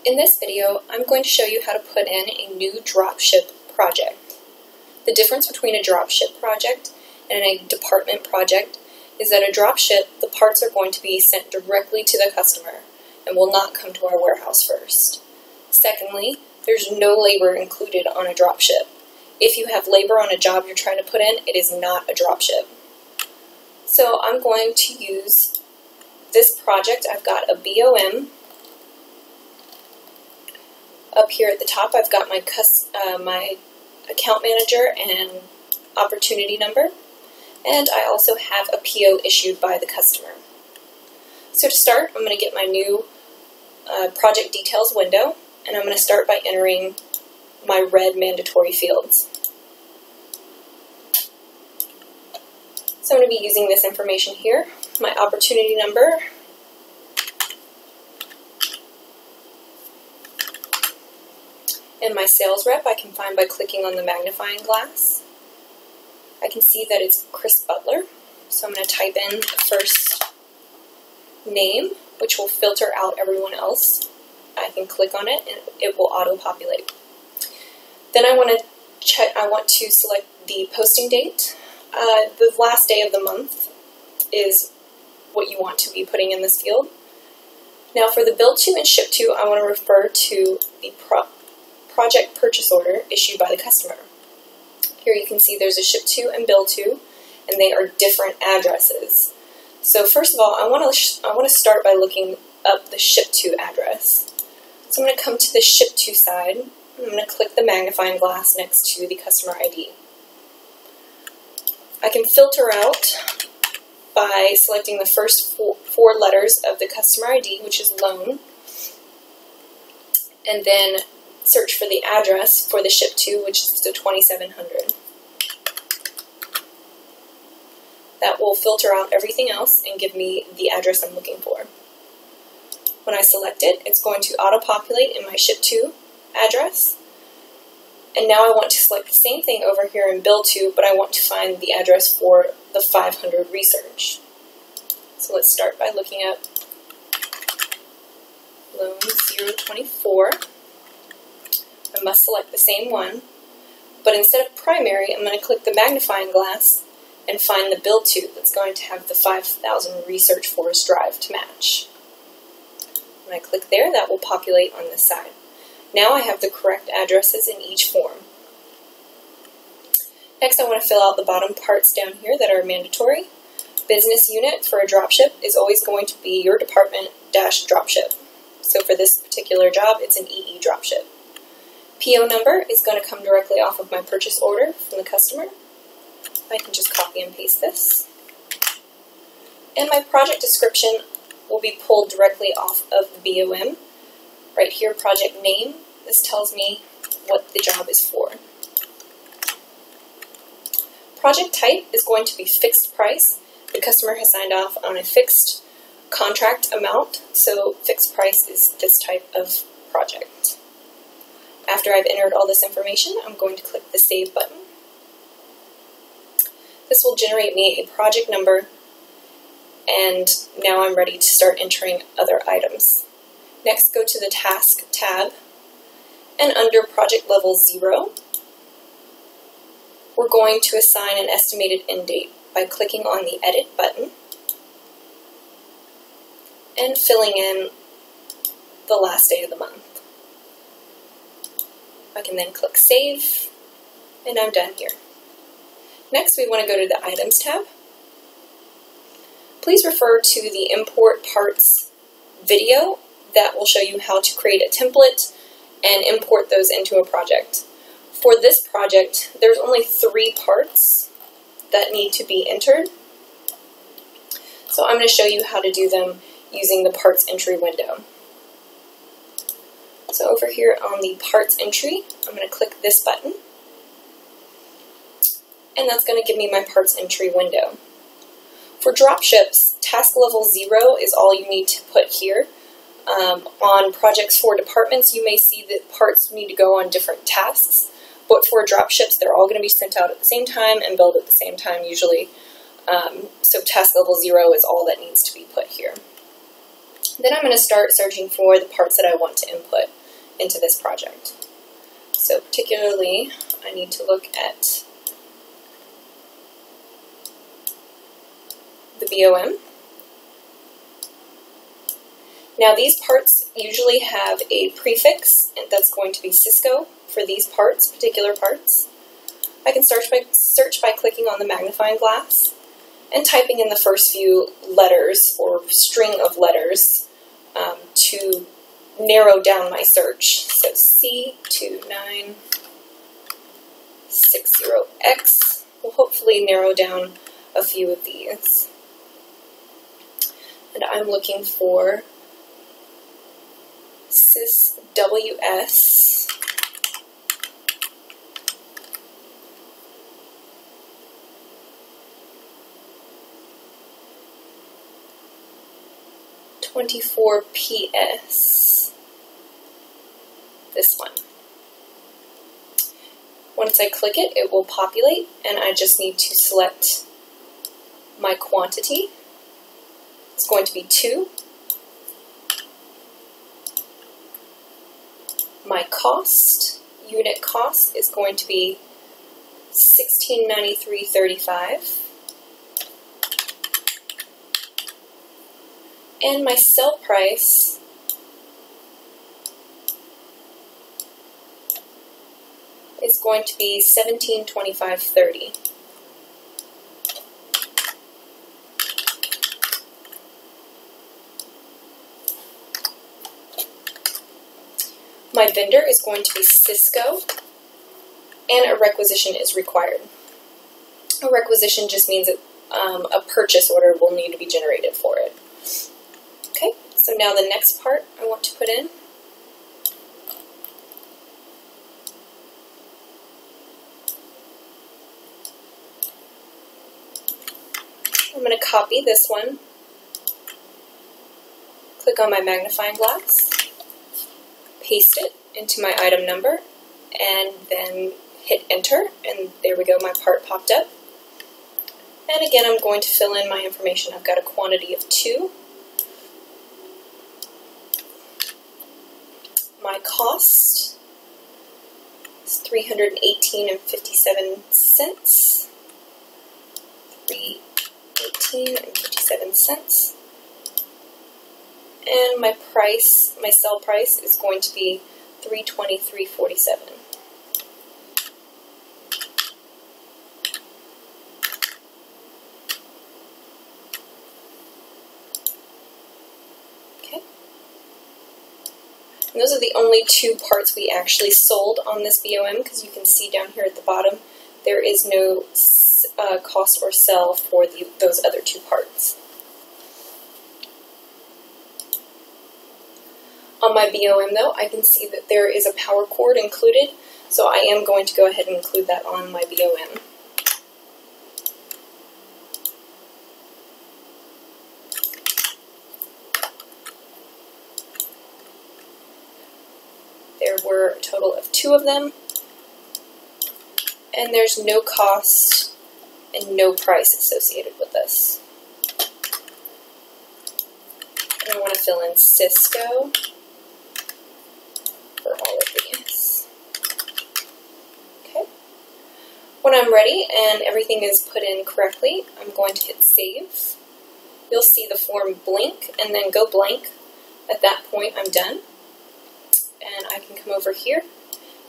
In this video, I'm going to show you how to put in a new dropship project. The difference between a dropship project and a department project is that a dropship, the parts are going to be sent directly to the customer and will not come to our warehouse first. Secondly, there's no labor included on a dropship. If you have labor on a job you're trying to put in, it is not a dropship. So I'm going to use this project. I've got a BOM. Up here at the top, I've got my account manager and opportunity number, and I also have a PO issued by the customer. So to start, I'm going to get my new project details window, and I'm going to start by entering my red mandatory fields. So I'm going to be using this information here, my opportunity number, and my sales rep I can find by clicking on the magnifying glass. I can see that it's Chris Butler, so I'm going to type in the first name, which will filter out everyone else. I can click on it and it will auto-populate. Then I want to select the posting date. The last day of the month is what you want to be putting in this field. Now for the bill to and ship to, I want to refer to the project purchase order issued by the customer. Here you can see there's a ship to and bill to, and they are different addresses. So first of all, I want to start by looking up the ship to address. So I'm going to come to the ship to side, and I'm going to click the magnifying glass next to the customer ID. I can filter out by selecting the first four letters of the customer ID, which is loan, and then search for the address for the ship to, which is the 2700. That will filter out everything else and give me the address I'm looking for. When I select it, it's going to auto-populate in my ship to address. And now I want to select the same thing over here in bill to, but I want to find the address for the 500 research. So let's start by looking at loan 024. I must select the same one, but instead of primary, I'm going to click the magnifying glass and find the bill to that's going to have the 5000 research forest drive to match. When I click there, that will populate on this side. Now I have the correct addresses in each form. Next, I want to fill out the bottom parts down here that are mandatory. Business unit for a dropship is always going to be your department-dropship. So for this particular job, it's an EE dropship. PO number is going to come directly off of my purchase order from the customer. I can just copy and paste this. And my project description will be pulled directly off of the BOM. Right here, project name. This tells me what the job is for. Project type is going to be fixed price. The customer has signed off on a fixed contract amount, so fixed price is this type of project. After I've entered all this information, I'm going to click the Save button. This will generate me a project number, and now I'm ready to start entering other items. Next, go to the Task tab, and under Project Level 0, we're going to assign an estimated end date by clicking on the Edit button and filling in the last day of the month. I can then click Save, and I'm done here. Next, we want to go to the Items tab. Please refer to the Import Parts video that will show you how to create a template and import those into a project. For this project, there's only 3 parts that need to be entered. So I'm going to show you how to do them using the parts entry window. So over here on the parts entry, I'm going to click this button, and that's going to give me my parts entry window. For dropships, task level 0 is all you need to put here. On projects for departments, you may see that parts need to go on different tasks, but for dropships, they're all going to be sent out at the same time and billed at the same time usually. So task level 0 is all that needs to be put here. Then I'm going to start searching for the parts that I want to input into this project. So particularly, I need to look at the BOM. Now these parts usually have a prefix that's going to be Cisco for these parts, particular parts. I can search by clicking on the magnifying glass and typing in the first few letters or string of letters to narrow down my search. So C2960X will hopefully narrow down a few of these. And I'm looking for SysWS 24PS, this one. Once I click it, it will populate, and I just need to select my quantity. It's going to be 2. My cost, unit cost, is going to be $16.93.35. And my sell price is going to be $17.25.30. My vendor is going to be Cisco, and a requisition is required. A requisition just means that a purchase order will need to be generated for it. Okay, so now the next part I want to put in. I'm going to copy this one, click on my magnifying glass, paste it into my item number, and then hit enter, and there we go, my part popped up. And again, I'm going to fill in my information. I've got a quantity of 2. My cost is $318.57. $318.57. And my price, my sell price, is going to be $323.47. And those are the only 2 parts we actually sold on this BOM, because you can see down here at the bottom there is no cost or sell for those other 2 parts. On my BOM though, I can see that there is a power cord included, so I am going to go ahead and include that on my BOM. There were a total of 2 of them, and there's no cost and no price associated with this. And I want to fill in Cisco for all of these. Okay. When I'm ready and everything is put in correctly, I'm going to hit save. You'll see the form blink and then go blank. At that point, I'm done. And I can come over here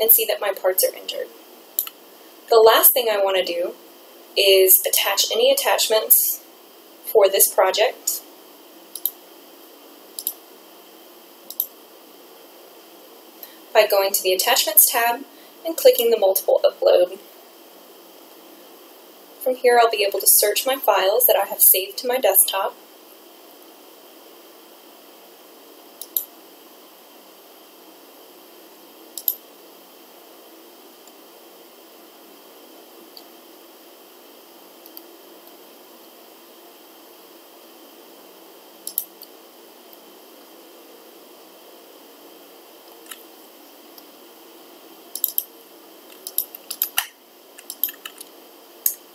and see that my parts are entered. The last thing I want to do is attach any attachments for this project. By going to the Attachments tab and clicking the Multiple Upload. From here I'll be able to search my files that I have saved to my desktop.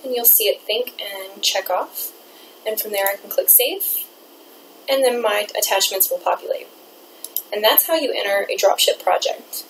And you'll see it think and check off. And from there I can click Save. and then my attachments will populate. And that's how you enter a dropship project.